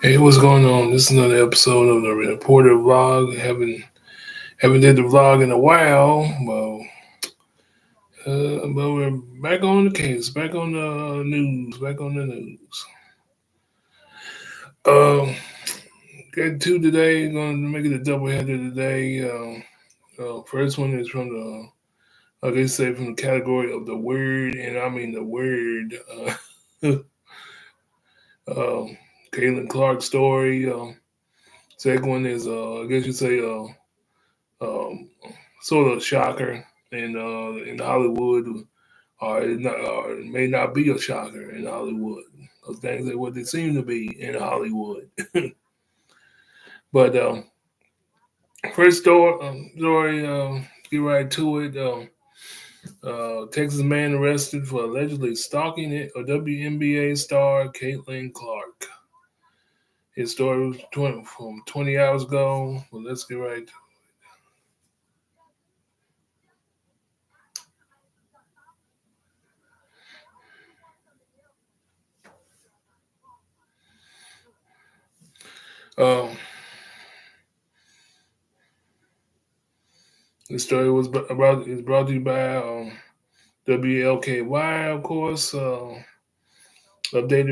Hey, what's going on? This is another episode of the Reporter Vlog. Haven't did the vlog in a while. But we're back on the case, back on the news, back on the news. Um, Got two today. Going to make it a double header today. First one is from they say from the category of the word, and I mean the word. Caitlin Clark story. Second one is, I guess you say, um, sort of a shocker in Hollywood, or it may not be a shocker in Hollywood. Those things are what they seem to be in Hollywood. But first story, get right to it. Texas man arrested for allegedly stalking it, a WNBA star Caitlin Clark. His story was from 20 hours ago. Well, let's get right to it. The story is brought to you by WLKY, of course. Updated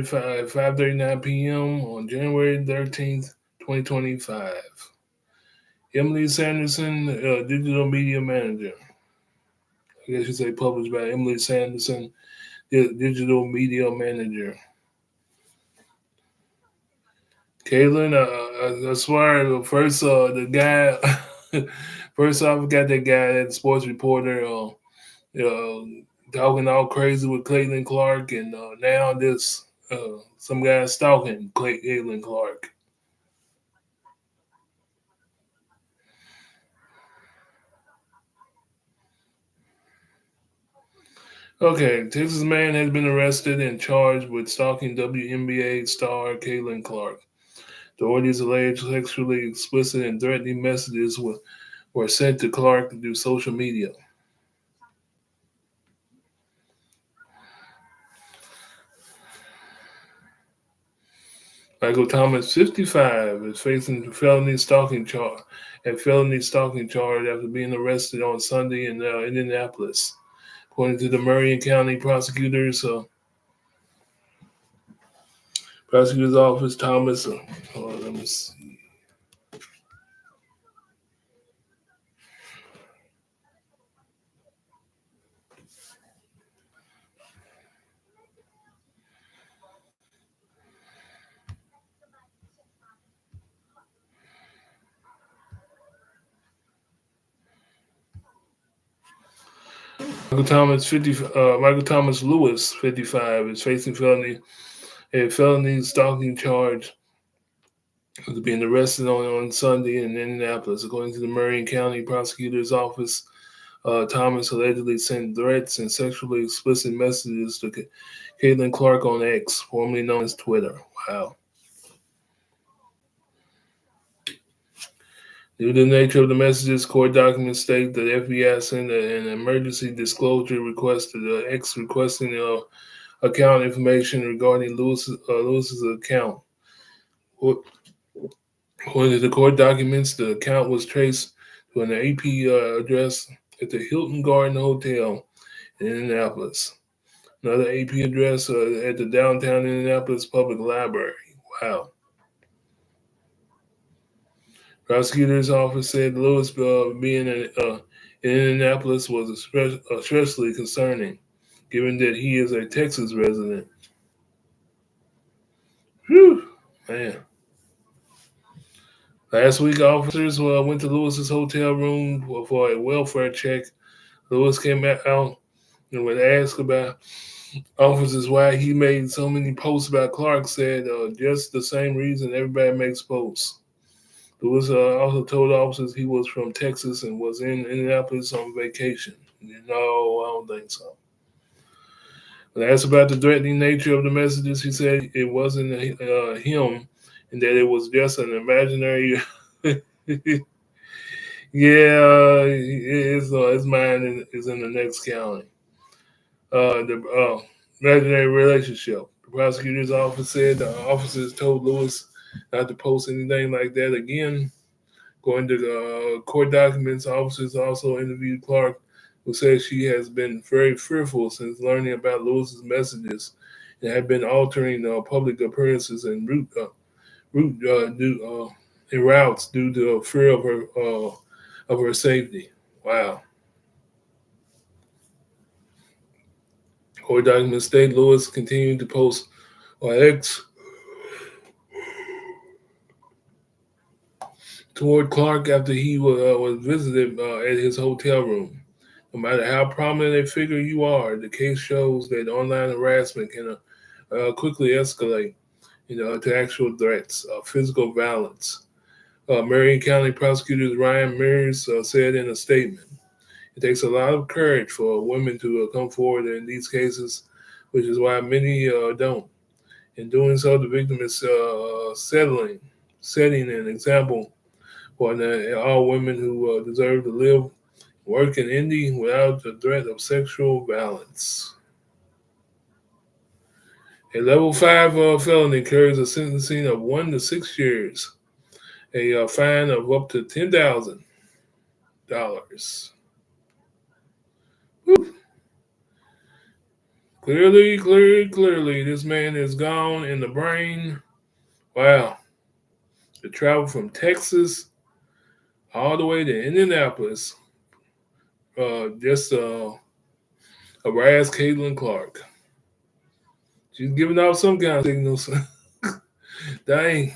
5:39 p.m. on January 13th, 2025. Emily Sanderson, digital media manager. I guess you say published by Emily Sanderson, digital media manager. Caitlin, I swear, first the guy, first off, I got that guy, that sports reporter, talking all crazy with Caitlin Clark, and now this some guy stalking Caitlin Clark. Okay, Texas man has been arrested and charged with stalking WNBA star Caitlin Clark. Authorities allege sexually explicit and threatening messages were sent to Clark through social media. Michael Thomas, 55, is facing felony stalking charge after being arrested on Sunday in Indianapolis. According to the Marion County prosecutor's office, Thomas. Let me see. Michael Thomas Lewis, 55, is facing a felony stalking charge after being arrested on Sunday in Indianapolis. According to the Marion County prosecutor's office, Thomas allegedly sent threats and sexually explicit messages to Caitlin Clark on X, formerly known as Twitter. Wow. Due to the nature of the messages, court documents state that the FBI sent an emergency disclosure request to the X requesting account information regarding Lewis's account. According to the court documents, the account was traced to an AP address at the Hilton Garden Hotel in Indianapolis. Another AP address at the downtown Indianapolis Public Library. Wow. Prosecutor's office said Lewis being in Indianapolis was especially concerning, given that he is a Texas resident. Whew, man. Last week, officers went to Lewis's hotel room for a welfare check. Lewis came out and when asked about officers why he made so many posts about Clark, said just the same reason everybody makes posts. Lewis also told officers he was from Texas and was in Indianapolis on vacation. No, I don't think so. When asked about the threatening nature of the messages, he said it wasn't him and that it was just an imaginary Yeah, his mind is in the next county. The imaginary relationship. The prosecutor's office said the officers told Lewis not to post anything like that again. According to the court documents, officers also interviewed Clark, who said she has been very fearful since learning about Lewis's messages and had been altering public appearances and route en routes due to a fear of her safety. Wow. Court documents state Lewis continued to post on X toward Clark after he was visited at his hotel room. No matter how prominent a figure you are, the case shows that online harassment can quickly escalate, to actual threats, physical violence. Marion County Prosecutor Ryan Mears said in a statement, "It takes a lot of courage for women to come forward in these cases, which is why many don't. In doing so, the victim is setting an example for all women who deserve to live, work in Indy without the threat of sexual violence." A level 5 felony carries a sentencing of 1 to 6 years, a fine of up to $10,000. Clearly, this man is gone in the brain. Wow. To travel from Texas all the way to Indianapolis, just harass Caitlin Clark. She's giving out some kind of signals. Dang.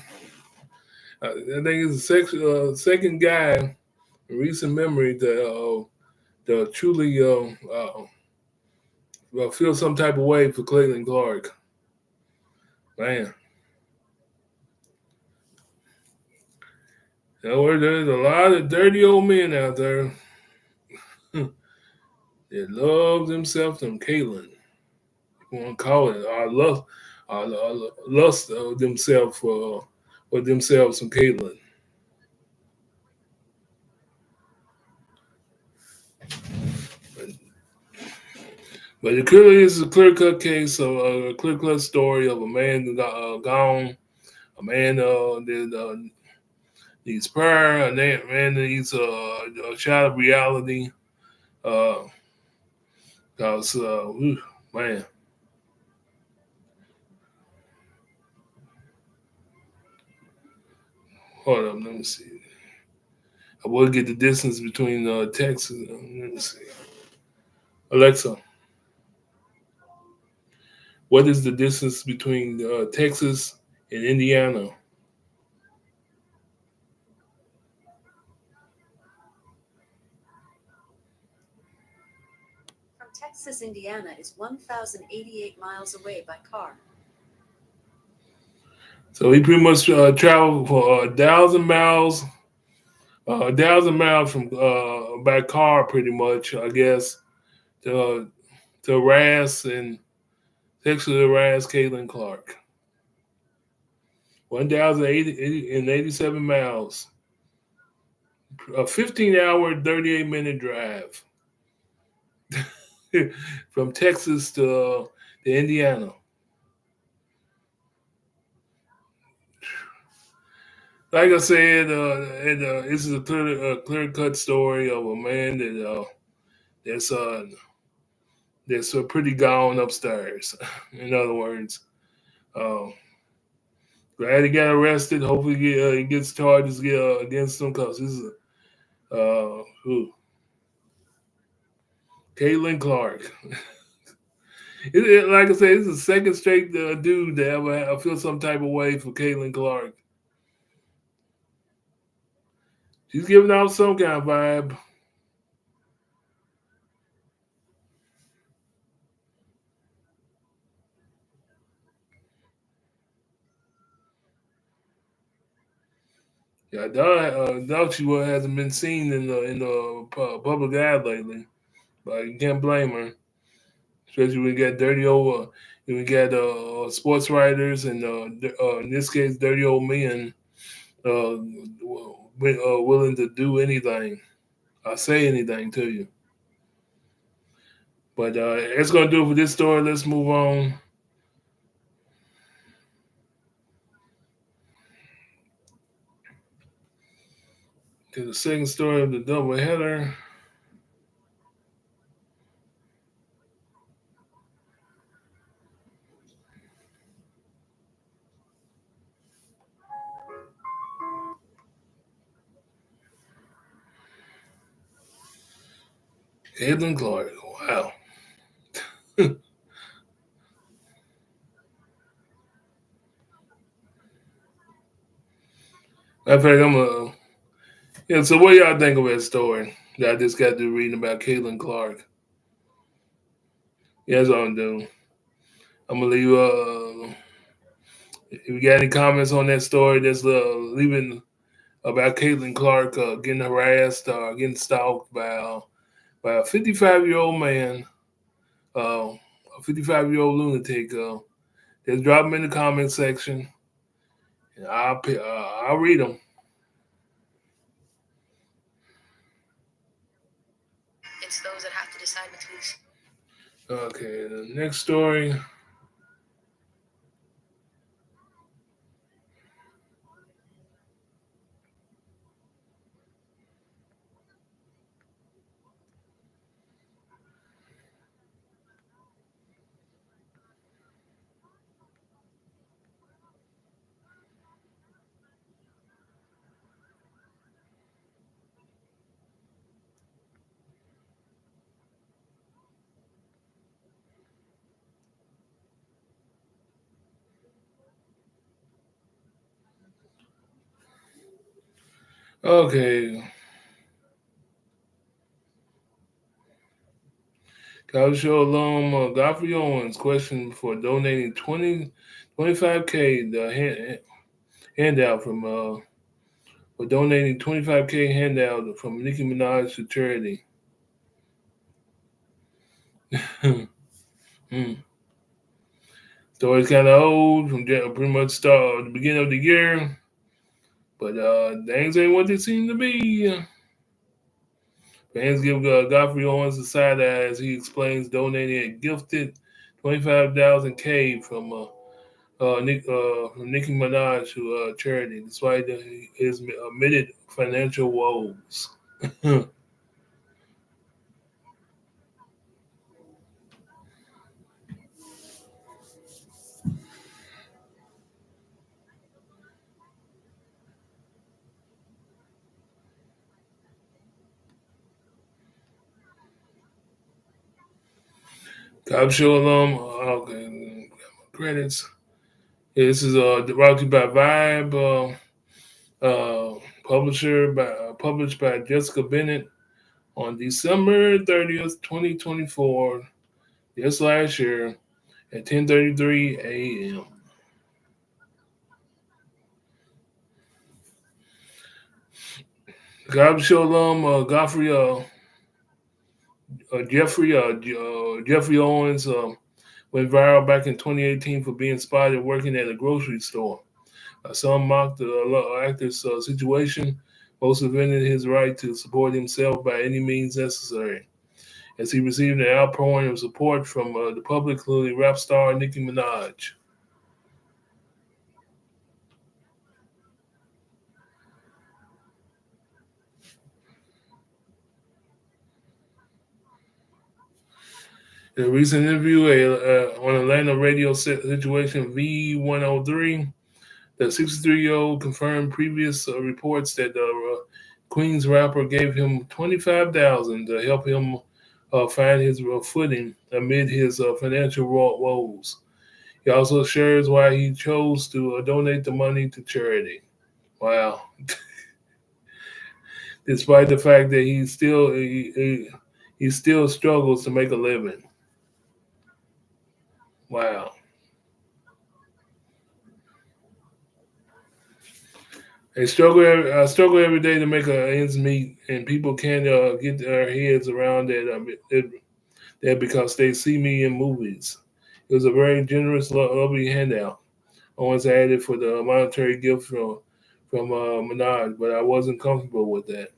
I think it's the second guy in recent memory to truly feel some type of way for Caitlin Clark. Man. There's a lot of dirty old men out there that love themselves some Caitlin. You want to call it, lust of themselves for themselves some Caitlin. But it clearly is a clear cut case of a clear cut story of a man who got gone, a man that needs prayer, a man that needs a shot of reality. Because, man, hold up, let me see. I will get the distance between Texas. Let me see. Alexa, what is the distance between Texas and Indiana? From Texas, Indiana is 1,088 miles away by car. So he pretty much traveled for 1,000 miles, 1,000 miles from by car, pretty much, I guess, to harass and sexually harass Caitlin Clark. 1,087 miles, a 15-hour, 38-minute drive from Texas to Indiana. Like I said, this is a clear cut story of a man that's pretty gone upstairs. In other words, uh, glad he got arrested. Hopefully, he gets charges against him because this is who Caitlin Clark. Like I said, this is the second straight dude that ever feel some type of way for Caitlin Clark. She's giving out some kind of vibe. Yeah, doubt she hasn't been seen in the public eye lately, but you can't blame her. Especially when you got dirty old, we got sports writers and in this case, dirty old men willing to do anything or say anything to you. But it's gonna do it for this story. Let's move on to the second story of the doubleheader. Caitlin Clark. Wow. Matter of fact, I'm yeah. So what y'all think of that story that I just got through reading about Caitlin Clark? Yeah, that's all I'm doing. I'm gonna leave. If you got any comments on that story, just leaving about Caitlin Clark getting harassed or getting stalked by a 55-year-old man, a 55-year-old lunatic. Just drop them in the comment section, and I'll read them. It's those that have to decide between. Okay, the next story. Okay, College Show alum Godfrey Owens questioned for donating 25K the handout from for donating 25K handout from Nicki Minaj to charity. Hmm. Story's kind of old from pretty much start the beginning of the year, but things ain't what they seem to be. Fans give Godfrey Owens a side eye as he explains donating a gifted 25,000 K from Nicki Minaj to charity, despite his admitted financial woes. Cop Show alum. Okay, credits. Yeah, this is brought to you by Vibe, published by Jessica Bennett on December 30th, 2024. Just last year at 10:33 a.m. Cop Show alum Jeffrey Owens went viral back in 2018 for being spotted working at a grocery store. Some mocked the actor's situation, most defended his right to support himself by any means necessary, as he received an outpouring of support from the public, including rap star Nicki Minaj. In a recent interview on Atlanta radio situation V103, the 63-year-old confirmed previous reports that the Queens rapper gave him $25,000 to help him find his footing amid his financial woes. He also shares why he chose to donate the money to charity. Wow! Despite the fact that he still struggles to make a living. Wow! They struggle. I struggle every day to make ends meet, and people can't get their heads around that because they see me in movies. It was a very generous, lovely handout. Owens added for the monetary gift from Minaj, but I wasn't comfortable with that.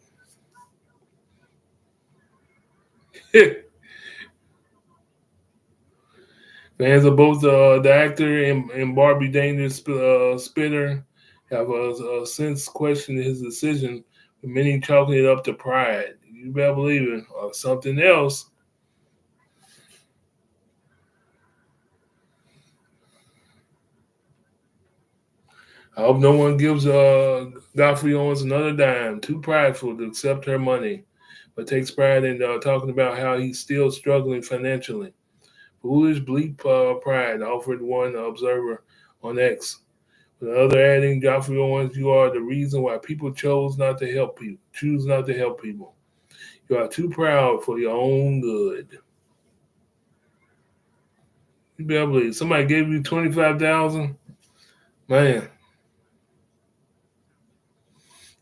Fans of both the actor and Barbie Dangerous Spitter have since questioned his decision, with many chalking it up to pride. You better believe it, or something else. I hope no one gives Godfrey Owens another dime. Too prideful to accept her money, but takes pride in talking about how he's still struggling financially. Foolish bleep pride, offered one observer on X. The other adding, Godfrey Owens, you are the reason why people chose not to help people. Choose not to help people. You are too proud for your own good. You better believe somebody gave you 25,000. Man,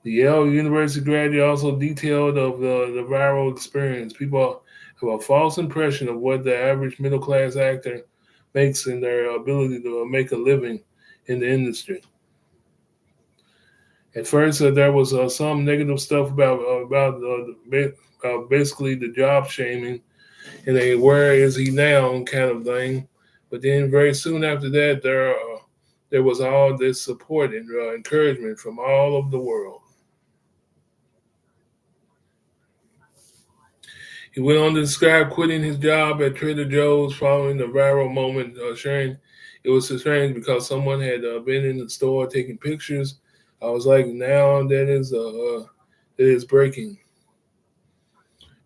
the Yale University graduate also detailed of the viral experience. People have a false impression of what the average middle class actor makes in their ability to make a living in the industry. At first, there was some negative stuff about basically the job shaming and a "where is he now" kind of thing. But then, very soon after that, there was all this support and encouragement from all over the world. He went on to describe quitting his job at Trader Joe's following the viral moment, sharing it was so strange because someone had been in the store taking pictures. I was like, now that is breaking.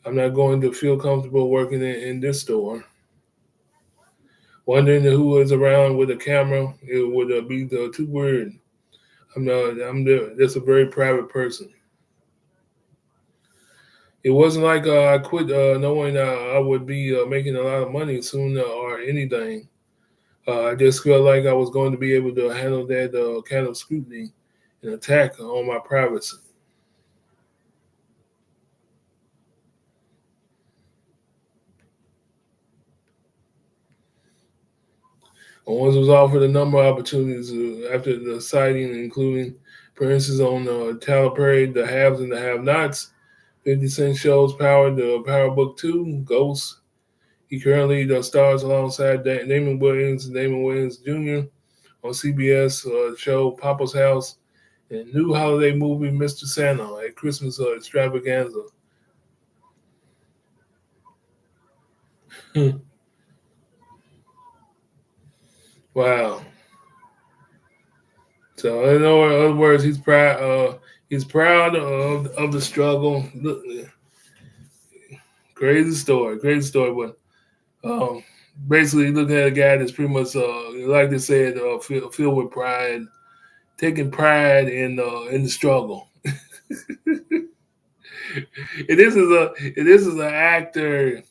I'm not going to feel comfortable working in this store. Wondering who was around with a camera, it would be too weird. That's a very private person. It wasn't like I quit knowing I would be making a lot of money soon or anything. I just felt like I was going to be able to handle that kind of scrutiny and attack on my privacy. Owens was offered a number of opportunities after the sighting, including appearances on Tyler Perry, The Haves and the Have-Nots, 50 Cent Show's Power Book 2, Ghost. He currently stars alongside Damon Williams Jr. on CBS show Papa's House, and new holiday movie Mr. Santa, a Christmas extravaganza. Wow. So in other words, he's proud. He's proud of the struggle. Crazy story. But basically, looking at a guy that's pretty much, like they said, filled with pride, taking pride in the struggle. And this is an actor.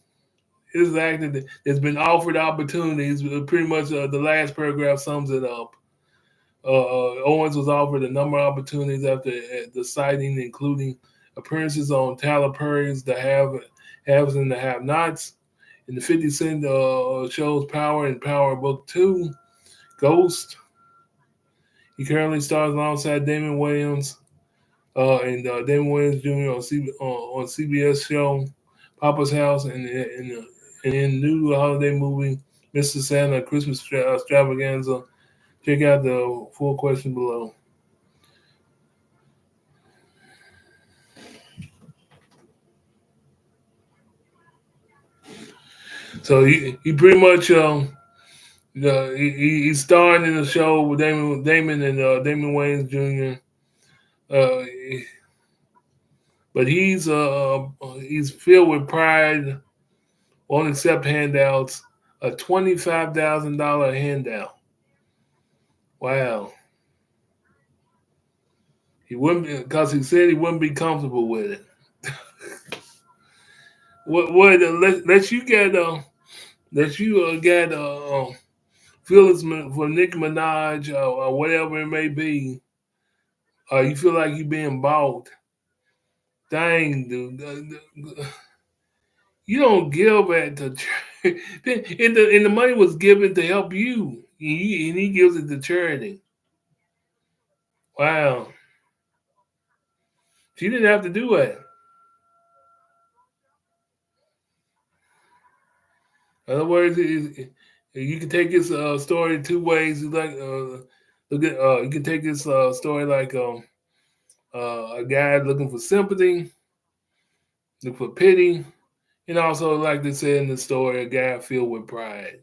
This is an actor that's been offered opportunities. Pretty much, the last paragraph sums it up. Owens was offered a number of opportunities after the sighting, including appearances on Tyler Perry's Haves and the Have-Nots, in the 50 Cent show's Power and Power Book 2, Ghost. He currently stars alongside Damon Williams and Damon Williams Jr. On CBS show Papa's House and in new holiday movie Mr. Santa Christmas Extravaganza. Check out the full question below. So he pretty much he's starring in the show with Damon and Damon Wayans Jr. Uh, but he's filled with pride. Won't accept handouts. A $25,000 handout. Wow. He wouldn't because he said he wouldn't be comfortable with it. What let you get get feelings for Nicki Minaj or whatever it may be, you feel like you're being bought. Dang, dude. You don't give at the church. And the money was given to help you. And he gives it to charity. Wow. She didn't have to do that. In other words, you can take this story two ways. Like, look at you can take this story like a guy looking for sympathy, looking for pity, and also, like they said in the story, a guy filled with pride.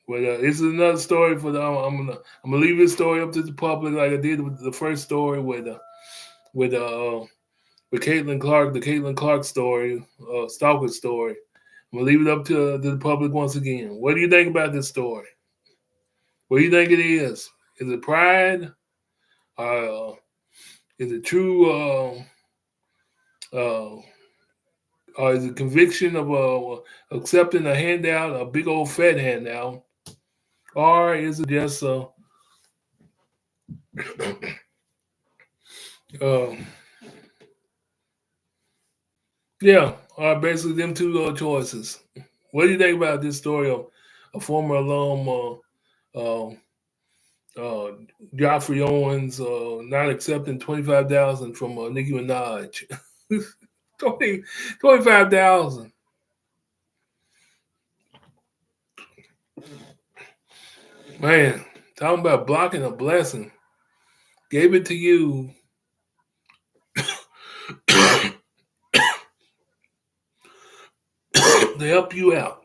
But this is another story for the. I'm gonna leave this story up to the public, like I did with the first story with with Caitlin Clark, the Caitlin Clark story, Stalker story. I'm gonna leave it up to the public once again. What do you think about this story? What do you think it is? Is it pride? Uh, is it true? Uh, or is it conviction of accepting a handout, a big old fat handout, or is it just uh, yeah, basically them two choices? What do you think about this story of a former alum, uh, Joffrey Owens, not accepting 25,000 from Nicki Minaj? 20, 25,000. Man, talking about blocking a blessing. Gave it to you to help you out.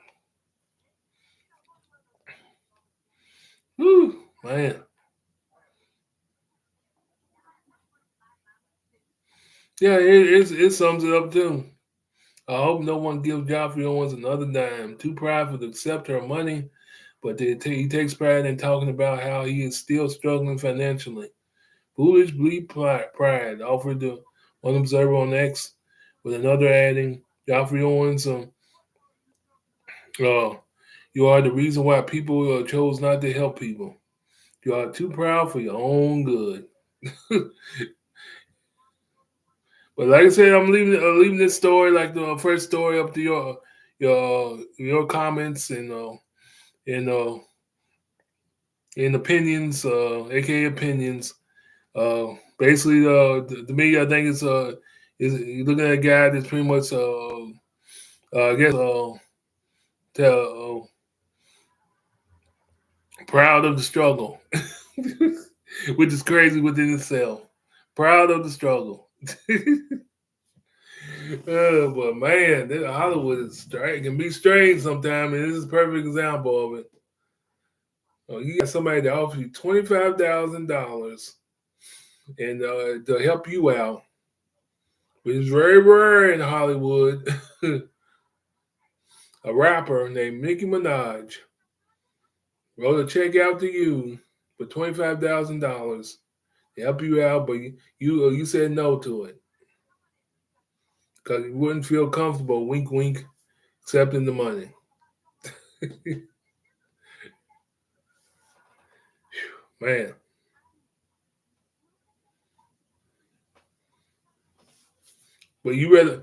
Whew, man. Yeah, it sums it up too. I hope no one gives Joffrey Owens another dime. Too prideful to accept her money, but he takes pride in talking about how he is still struggling financially. Foolish bleep pride, offered to one observer on X, with another adding, Joffrey Owens, uh, you are the reason why people chose not to help people. You are too proud for your own good. But like I said, I'm leaving this story like the first story up to your comments and and opinions, aka opinions. Basically, to me, I think is you're looking at a guy that's pretty much I guess tell, proud of the struggle, which is crazy within itself. Proud of the struggle. But man, Hollywood is strange. Can be strange sometimes, and this is a perfect example of it. You got somebody that offers you $25,000 and to help you out, which is very rare in Hollywood. A rapper named Nicki Minaj wrote a check out to you for $25,000 to help you out, but you said no to it because you wouldn't feel comfortable, wink, wink, accepting the money. Man. But even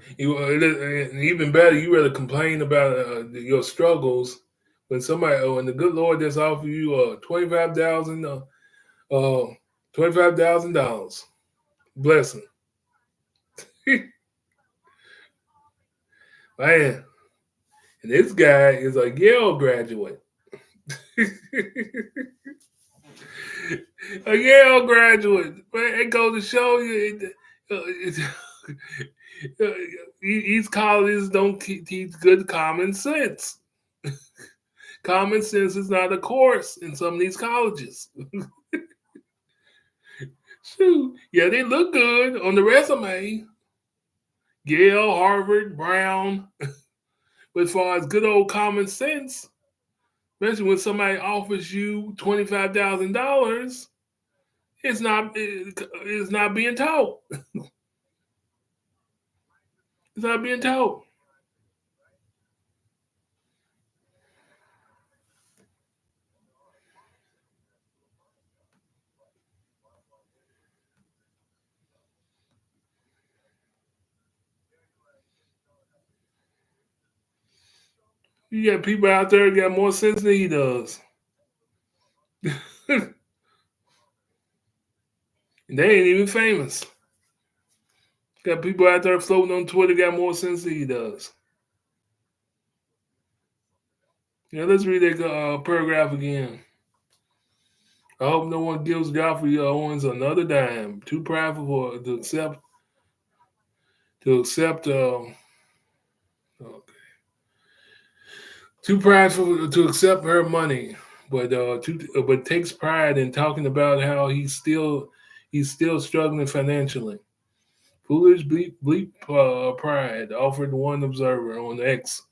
better, you rather complain about your struggles when the good Lord just offered you uh $25,000 blessing. Man, and this guy is a Yale graduate. A Yale graduate. Man, it goes to show you these colleges don't teach good common sense. Common sense is not a course in some of these colleges. Shoot, yeah, they look good on the resume. Yale, Harvard, Brown. But as far as good old common sense, especially when somebody offers you $25,000, it's not being taught. It's not being taught. You got people out there that got more sense than he does. And they ain't even famous. Got people out there floating on Twitter got more sense than he does. Yeah, let's read that paragraph again. I hope no one gives Godfrey Owens another dime. Too prideful to accept. To accept. Okay. Too prideful to accept her money, but takes pride in talking about how he's still struggling financially. Foolish bleep pride, offered one observer on X,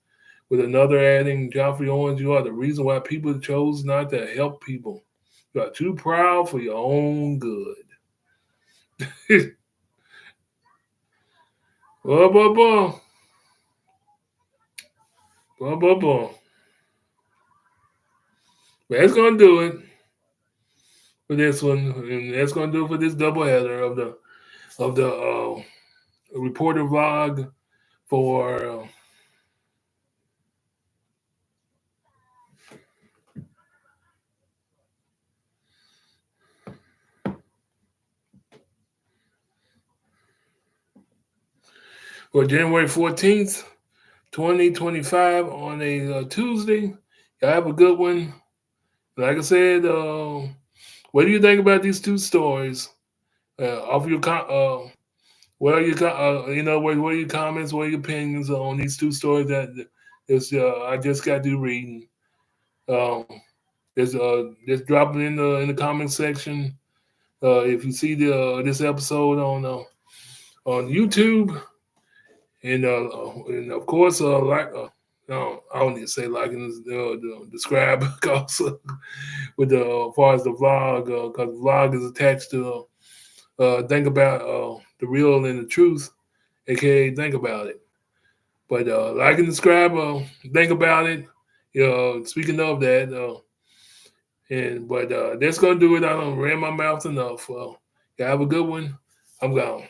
with another adding, Geoffrey Owens, you are the reason why people chose not to help people. You are too proud for your own good. Blah, blah, blah. Blah, blah, blah. But that's going to do it for this one. And that's going to do it for this doubleheader of the reporter vlog for January 14th, 2025 on a Tuesday. Y'all have a good one. Like I said, what do you think about these two stories? Off your what are your what are your comments? What are your opinions on these two stories that is I just got to reading? Um, just drop it in the comment section. If you see this episode on YouTube, and of course like no, I don't need to say like and describe because with the as far as the vlog because the vlog is attached to think about the real and the truth, aka think about it. But like and subscribe, think about it. Speaking of that, that's gonna do it. I don't ran my mouth enough. You have a good one. I'm gone.